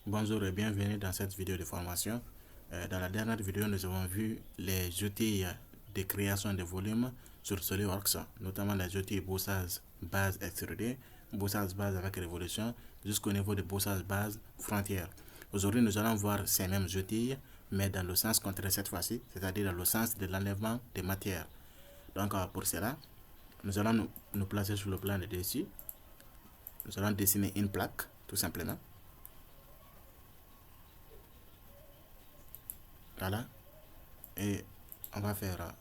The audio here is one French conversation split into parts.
Bonjour et bienvenue dans cette vidéo de formation. Dans la dernière vidéo, nous avons vu les outils de création de volume sur SolidWorks, notamment les outils bossage base extrudé, bossage base avec révolution, jusqu'au niveau de bossage base frontière. Aujourd'hui, nous allons voir ces mêmes outils, mais dans le sens contraire cette fois-ci, c'est-à-dire dans le sens de l'enlèvement des matières. Donc, pour cela, nous allons nous placer sur le plan de dessus. Nous allons dessiner une plaque, tout simplement. Voilà. Et on va faire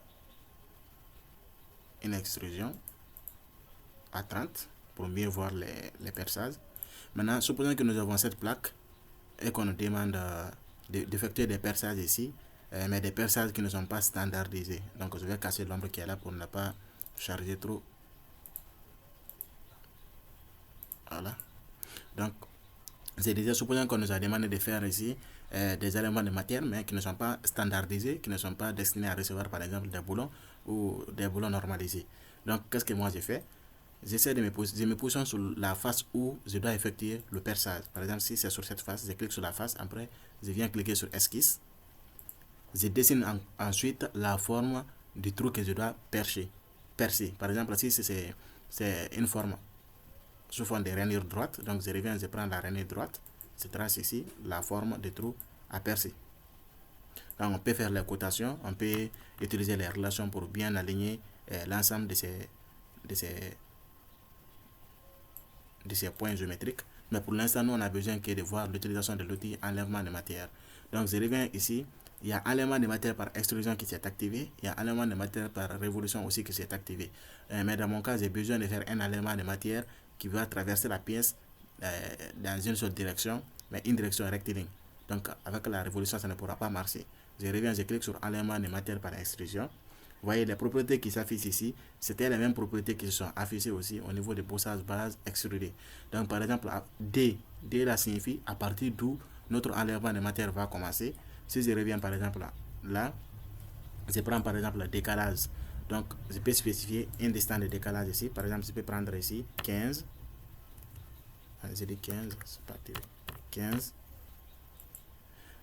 une extrusion à 30 pour mieux voir les perçages. Maintenant, supposons que nous avons cette plaque et qu'on nous demande d'effectuer des perçages ici, mais des perçages qui ne sont pas standardisés. Donc, je vais casser l'ombre qui est là pour ne pas charger trop. Voilà. Donc, c'est déjà supposons qu'on nous a demandé de faire ici des éléments de matière, mais qui ne sont pas standardisés, qui ne sont pas destinés à recevoir par exemple des boulons ou des boulons normalisés. Donc, qu'est-ce que moi j'ai fait? J'essaie de me positionner sur la face où je dois effectuer le perçage. Par exemple, si c'est sur cette face, je clique sur la face, après je viens cliquer sur esquisse. Je dessine ensuite la forme du trou que je dois percer. Par exemple, si c'est une forme sous forme de rainure droite, donc je reviens, je prends la rainure droite, je trace ici la forme du trou à percer. Donc on peut faire les cotations, on peut utiliser les relations pour bien aligner l'ensemble de ces points géométriques. Mais pour l'instant, nous on a besoin que de voir l'utilisation de l'outil enlèvement de matière. Donc je reviens ici, il y a enlèvement de matière par extrusion qui s'est activé, il y a enlèvement de matière par révolution aussi qui s'est activé. Mais dans mon cas, j'ai besoin de faire un enlèvement de matière qui va traverser la pièce dans une seule direction, mais une direction rectiligne. Donc avec la révolution, ça ne pourra pas marcher. Je reviens, je clique sur enlèvement de matière par extrusion. Vous voyez, les propriétés qui s'affichent ici, c'était les mêmes propriétés qui se sont affichées aussi au niveau de bossage base extrudé. Donc par exemple, D là signifie à partir d'où notre enlèvement de matière va commencer. Si je reviens par exemple là, je prends par exemple le décalage. Donc je peux spécifier une distance de décalage ici. Par exemple, je peux prendre ici 15. Je dis 15, c'est parti. 15.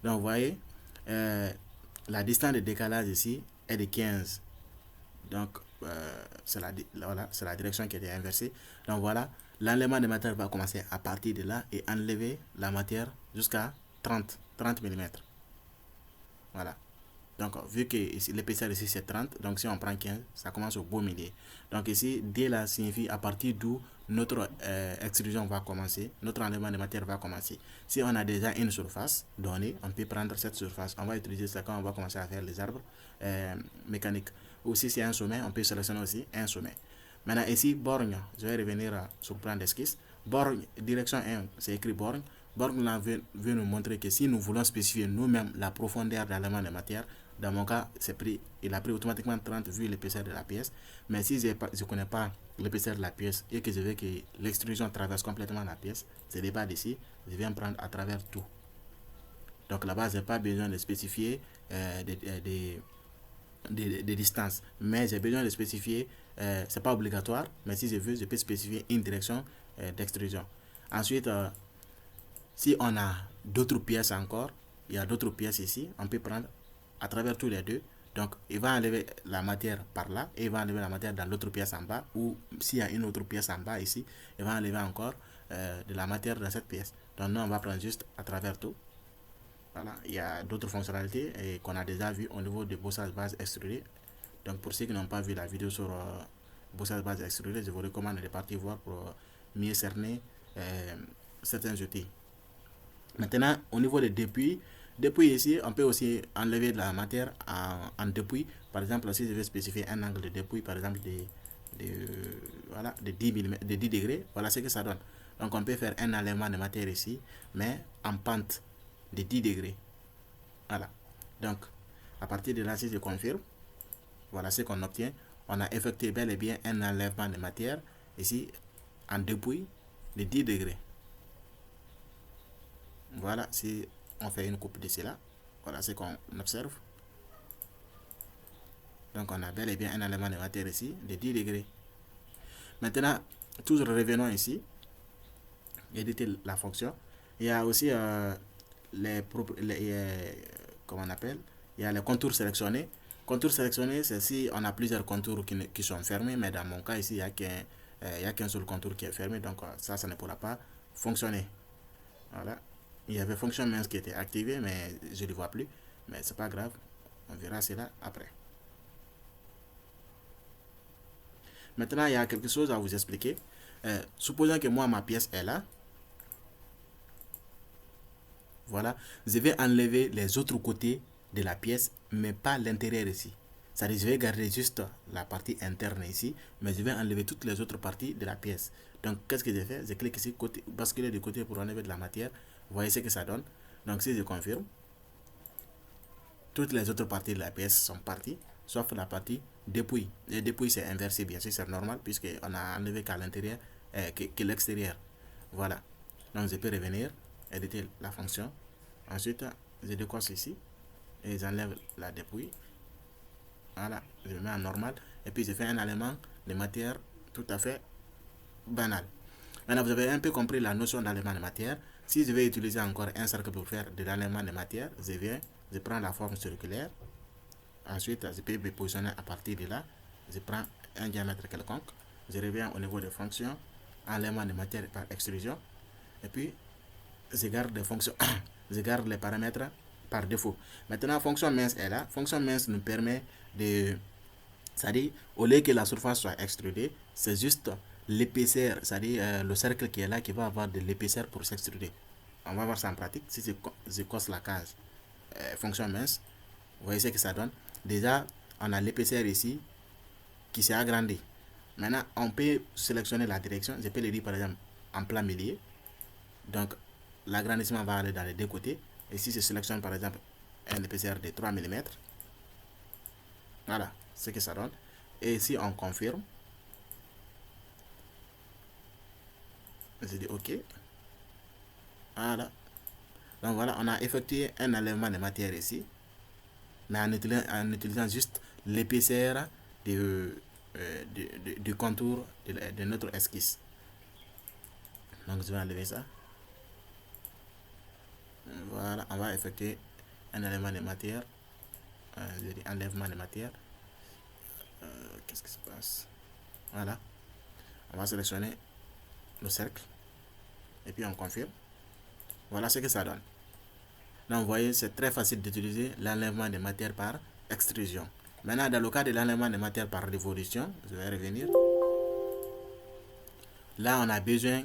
Donc vous voyez, la distance de décalage ici est de 15. Donc c'est la direction qui est inversée. Donc voilà, l'enlèvement de matière va commencer à partir de là et enlever la matière jusqu'à 30 mm. Voilà. Donc vu que l'épaisseur ici c'est 30, donc si on prend 15, ça commence au beau milieu. Donc ici, D là signifie à partir d'où notre extrusion va commencer, notre enlèvement de matière va commencer. Si on a déjà une surface donnée, on peut prendre cette surface. On va utiliser ça quand on va commencer à faire les arbres mécaniques. Ou si c'est un sommet, on peut sélectionner aussi un sommet. Maintenant ici, borgne, je vais revenir sur le plan d'esquisse. Borgne, direction 1, c'est écrit borgne. Borgne là veut nous montrer que si nous voulons spécifier nous-mêmes la profondeur d'enlèvement de matière, dans mon cas, il a pris automatiquement 30 vu l'épaisseur de la pièce. Mais si je ne connais pas l'épaisseur de la pièce et que je veux que l'extrusion traverse complètement la pièce, je débat d'ici, je viens prendre à travers tout. Donc là-bas, je n'ai pas besoin de spécifier des distances. Mais j'ai besoin de spécifier, c'est pas obligatoire, mais si je veux, je peux spécifier une direction d'extrusion. Ensuite, si on a d'autres pièces encore, il y a d'autres pièces ici, on peut prendre à travers tous les deux. Donc il va enlever la matière par là et il va enlever la matière dans l'autre pièce en bas, ou s'il y a une autre pièce en bas ici, il va enlever encore de la matière dans cette pièce. Donc nous on va prendre juste à travers tout. Voilà, il y a d'autres fonctionnalités qu'on a déjà vu au niveau de bossage base extrudé. Donc pour ceux qui n'ont pas vu la vidéo sur bossage base extrudé, je vous recommande de partir voir pour mieux cerner certains outils. Maintenant, au niveau des depuis ici, on peut aussi enlever de la matière en depuis. Par exemple, si je veux spécifier un angle de depuis, par exemple voilà, de 10 degrés, voilà ce que ça donne. Donc on peut faire un enlèvement de matière ici, mais en pente de 10 degrés. Voilà. Donc, à partir de là, si je confirme, voilà ce qu'on obtient. On a effectué bel et bien un enlèvement de matière ici en depuis de 10 degrés. Voilà, si on fait une coupe de cela, voilà ce qu'on observe. Donc on a bel et bien un élément de matière ici de 10 degrés. Maintenant, toujours revenons ici, éditer la fonction. Il y a aussi comment on appelle, il y a les contours sélectionnés. Contours sélectionnés, c'est si on a plusieurs contours qui sont fermés, mais dans mon cas ici, il y a qu'un seul contour qui est fermé, donc ça ne pourra pas fonctionner. Voilà. Il y avait fonction mince qui était activée, mais je ne le vois plus. Mais c'est pas grave, on verra cela après. Maintenant, il y a quelque chose à vous expliquer. Supposons que moi, ma pièce est là. Voilà. Je vais enlever les autres côtés de la pièce, mais pas l'intérieur ici. C'est-à-dire, je vais garder juste la partie interne ici, mais je vais enlever toutes les autres parties de la pièce. Donc, qu'est-ce que j'ai fait? Je clique ici, côté, basculer de côté pour enlever de la matière. Vous voyez ce que ça donne. Donc, si je confirme, toutes les autres parties de la pièce sont parties, sauf la partie dépouille. Les dépouilles, c'est inversé, bien sûr, c'est normal, puisqu'on a enlevé qu'à l'intérieur, que l'extérieur. Voilà. Donc, je peux revenir, éditer la fonction. Ensuite, je décoche ici et j'enlève la dépouille. Voilà, je le mets en normal. Et puis, je fais un élément de matière tout à fait banal. Maintenant, vous avez un peu compris la notion d'élément de matière. Si je vais utiliser encore un cercle pour faire de l'élément de matière, je prends la forme circulaire. Ensuite, je peux me positionner à partir de là. Je prends un diamètre quelconque. Je reviens au niveau des fonctions, élément de matière par extrusion. Et puis, je garde les fonctions, je garde les paramètres par défaut. Maintenant, fonction mince est là. Fonction mince nous permet de, c'est-à-dire, au lieu que la surface soit extrudée, c'est juste l'épaisseur, c'est-à-dire le cercle qui est là qui va avoir de l'épaisseur pour s'extruder. On va voir ça en pratique. Si je coche la case fonction mince, vous voyez ce que ça donne. Déjà, on a l'épaisseur ici qui s'est agrandie. Maintenant, on peut sélectionner la direction. Je peux le dire par exemple en plein milieu. Donc, l'agrandissement va aller dans les deux côtés. Et si je sélectionne par exemple une épaisseur de 3 mm, voilà ce que ça donne. Et si on confirme, je dis OK. Voilà. Donc voilà, on a effectué un enlèvement de matière ici, mais en utilisant juste l'épaisseur du contour de notre esquisse. Donc je vais enlever ça. Voilà, on va effectuer un élément de matière. Je dis enlèvement de matière. Qu'est-ce qui se passe? Voilà. On va sélectionner le cercle. Et puis on confirme. Voilà ce que ça donne. Donc vous voyez, c'est très facile d'utiliser l'enlèvement de matière par extrusion. Maintenant, dans le cas de l'enlèvement de matière par révolution, je vais revenir. Là, on a besoin,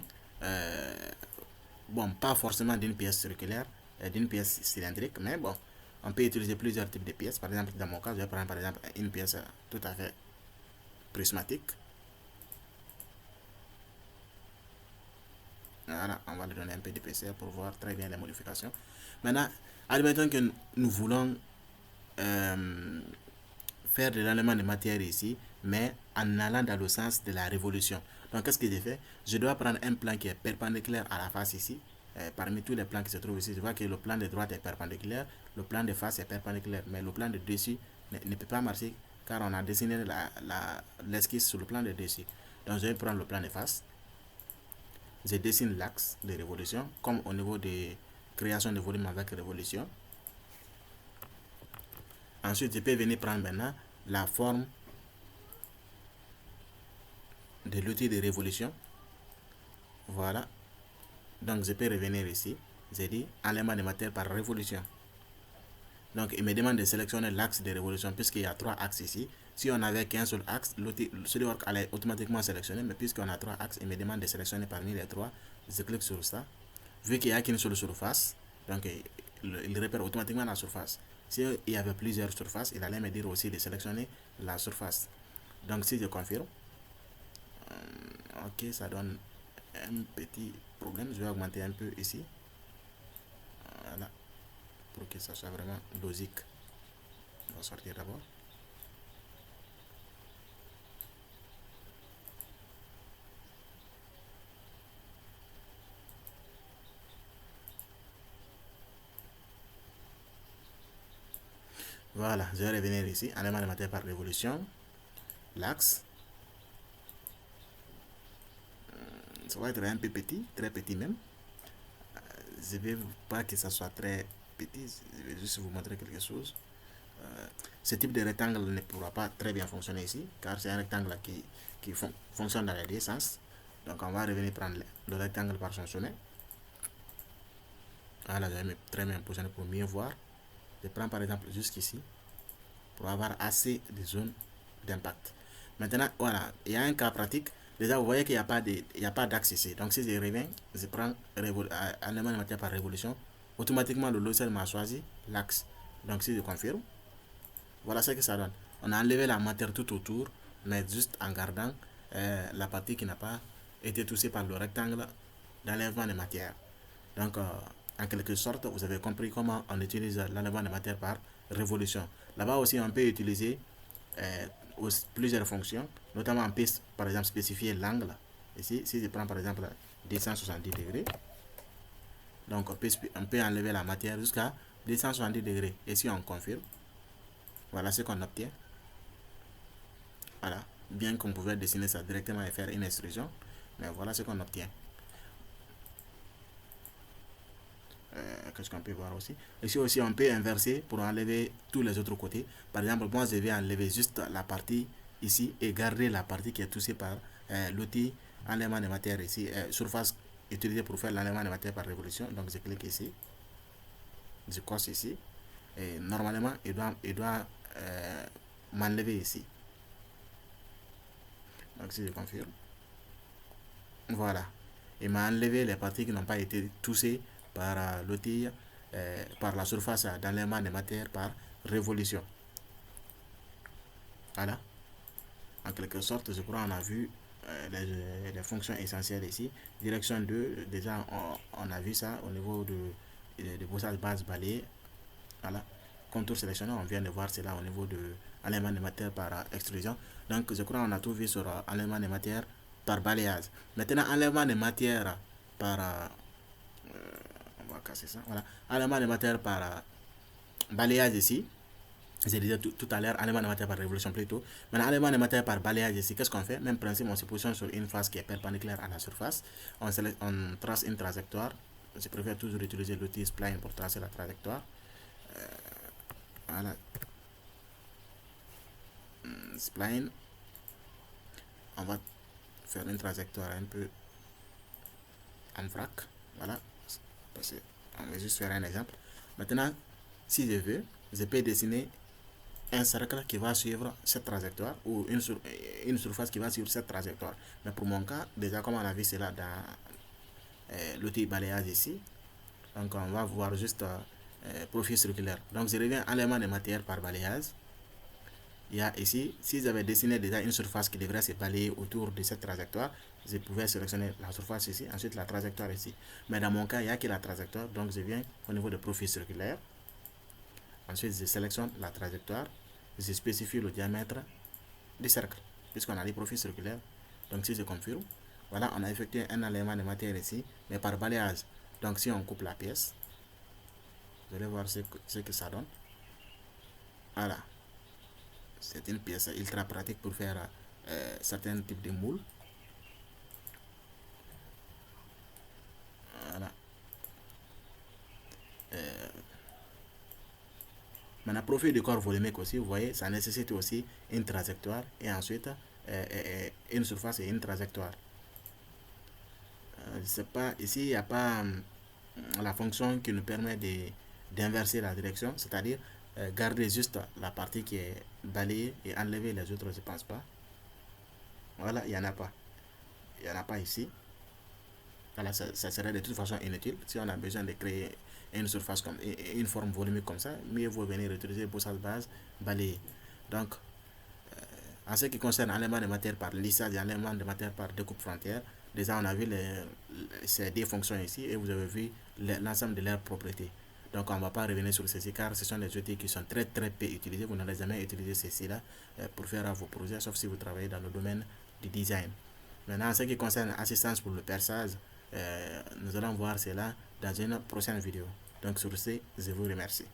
bon, pas forcément d'une pièce circulaire, d'une pièce cylindrique, mais bon, on peut utiliser plusieurs types de pièces. Par exemple, dans mon cas, je vais prendre par exemple une pièce tout à fait prismatique. Voilà, on va lui donner un peu d'épaisseur pour voir très bien les modifications. Maintenant, admettons que nous voulons faire de l'élément de matière ici, mais en allant dans le sens de la révolution. Donc, qu'est-ce que j'ai fait? Je dois prendre un plan qui est perpendiculaire à la face ici. Parmi tous les plans qui se trouvent ici, je vois que le plan de droite est perpendiculaire, le plan de face est perpendiculaire, mais le plan de dessus ne peut pas marcher car on a dessiné l'esquisse sur le plan de dessus. Donc, je vais prendre le plan de face. Je dessine l'axe de révolution, comme au niveau de création de volume avec révolution. Ensuite, je peux venir prendre maintenant la forme de l'outil de révolution. Voilà. Donc, je peux revenir ici. J'ai dit élément de matière par révolution. Donc, il me demande de sélectionner l'axe de révolution puisqu'il y a 3 axes ici. Si on n'avait qu'un seul axe, celui allait automatiquement sélectionner. Mais puisqu'on a 3 axes, il me demande de sélectionner parmi les 3. Je clique sur ça. Vu qu'il n'y a qu'une seule surface, donc il repère automatiquement la surface. S'il y avait plusieurs surfaces, il allait me dire aussi de sélectionner la surface. Donc, si je confirme, ok, ça donne un petit problème. Je vais augmenter un peu ici. Voilà. Pour que ça soit vraiment logique. On va sortir d'abord. Voilà, je vais revenir ici. Élément de matière par révolution. L'axe. Ça va être un peu petit, très petit même. je vais pas que ça soit très petit, je vais juste vous montrer quelque chose. Ce type de rectangle ne pourra pas très bien fonctionner ici, car c'est un rectangle qui fonctionne dans les deux sens. Donc on va revenir prendre le rectangle par son sommet. Voilà, je vais me très bien positionner pour mieux voir. Je prends par exemple jusqu'ici, pour avoir assez de zones d'impact. Maintenant, voilà, il y a un cas pratique. Déjà, vous voyez qu'il n'y a pas d'axe ici. Donc, si je reviens, je prends élément de matière par révolution, automatiquement, le logiciel m'a choisi l'axe. Donc, si je confirme, voilà ce que ça donne. On a enlevé la matière tout autour, mais juste en gardant la partie qui n'a pas été touchée par le rectangle d'enlèvement de matière. Donc, en quelque sorte, vous avez compris comment on utilise l'enlèvement de matière par révolution. Là-bas aussi, on peut utiliser plusieurs fonctions, notamment on peut par exemple spécifier l'angle. Ici, si je prends par exemple 270 degrés, donc on peut enlever la matière jusqu'à 270 degrés. Et si on confirme, voilà ce qu'on obtient. Voilà, bien qu'on pouvait dessiner ça directement et faire une extrusion, mais voilà ce qu'on obtient. Qu'est-ce qu'on peut voir aussi? Ici aussi, on peut inverser pour enlever tous les autres côtés. Par exemple, moi, je vais enlever juste la partie ici et garder la partie qui est touchée par l'outil enlèvement de matière ici, surface utilisée pour faire l'enlèvement de matière par révolution. Donc, je clique ici, je coche ici, et normalement, il doit m'enlever ici. Donc, si je confirme, voilà, il m'a enlevé les parties qui n'ont pas été touchées par l'outil, par la surface d'enlèvement de matière par révolution. Voilà, en quelque sorte, je crois qu'on a vu les fonctions essentielles ici. Direction 2, déjà on a vu ça au niveau de bossage base balayé. Voilà, contour sélectionneur, on vient de voir cela au niveau de enlèvement de matière par extrusion. Donc je crois qu'on a tout vu sur enlèvement de matière par balayage. Maintenant, enlèvement de matière par on va casser ça, voilà, enlèvement de matière par balayage ici. J'ai dit tout à l'heure, enlèvement de matière par révolution plutôt. Maintenant, enlèvement de matière par balayage ici, qu'est-ce qu'on fait? Même principe, on se positionne sur une face qui est perpendiculaire à la surface. On trace une trajectoire. Je préfère toujours utiliser l'outil spline pour tracer la trajectoire. Voilà. Spline. On va faire une trajectoire un peu en vrac. Voilà. On va juste faire un exemple. Maintenant, si je veux, je peux dessiner un cercle qui va suivre cette trajectoire ou une surface qui va suivre cette trajectoire. Mais pour mon cas, déjà comme on a vu cela dans l'outil balayage ici, donc on va voir juste profil circulaire. Donc je reviens à l'élément de matière par balayage. Il y a ici, si j'avais dessiné déjà une surface qui devrait se balayer autour de cette trajectoire, je pouvais sélectionner la surface ici, ensuite la trajectoire ici. Mais dans mon cas, il n'y a que la trajectoire, donc je viens au niveau de profil circulaire. Ensuite, je sélectionne la trajectoire, je spécifie le diamètre du cercle, puisqu'on a les profils circulaires. Donc si je confirme, voilà, on a effectué un enlèvement de matière ici, mais par balayage. Donc si on coupe la pièce, vous allez voir ce que ça donne. Voilà, c'est une pièce ultra pratique pour faire certains types de moules. Voilà. Maintenant, profil du corps volumique aussi, vous voyez, ça nécessite aussi une trajectoire et ensuite une surface et une trajectoire. Je sais pas, ici, il n'y a pas la fonction qui nous permet d'inverser la direction, c'est-à-dire garder juste la partie qui est balayée et enlever les autres, je pense pas. Voilà, il n'y en a pas. Il n'y en a pas ici. Voilà, ça serait de toute façon inutile. Si on a besoin de créer une surface comme une forme volumique comme ça, mieux vaut venir utiliser bossage base balayé. Donc, en ce qui concerne l'enlèvement de matière par lissage et l'enlèvement de matière par découpe frontière, déjà on a vu ces deux fonctions ici et vous avez vu l'ensemble de leurs propriétés. Donc on ne va pas revenir sur ceci car ce sont des outils qui sont très peu utilisés. Vous n'allez jamais utiliser ceci-là pour faire vos projets, sauf si vous travaillez dans le domaine du design. Maintenant, en ce qui concerne l'assistance pour le perçage, nous allons voir cela dans une prochaine vidéo. Donc sur ce, je vous remercie.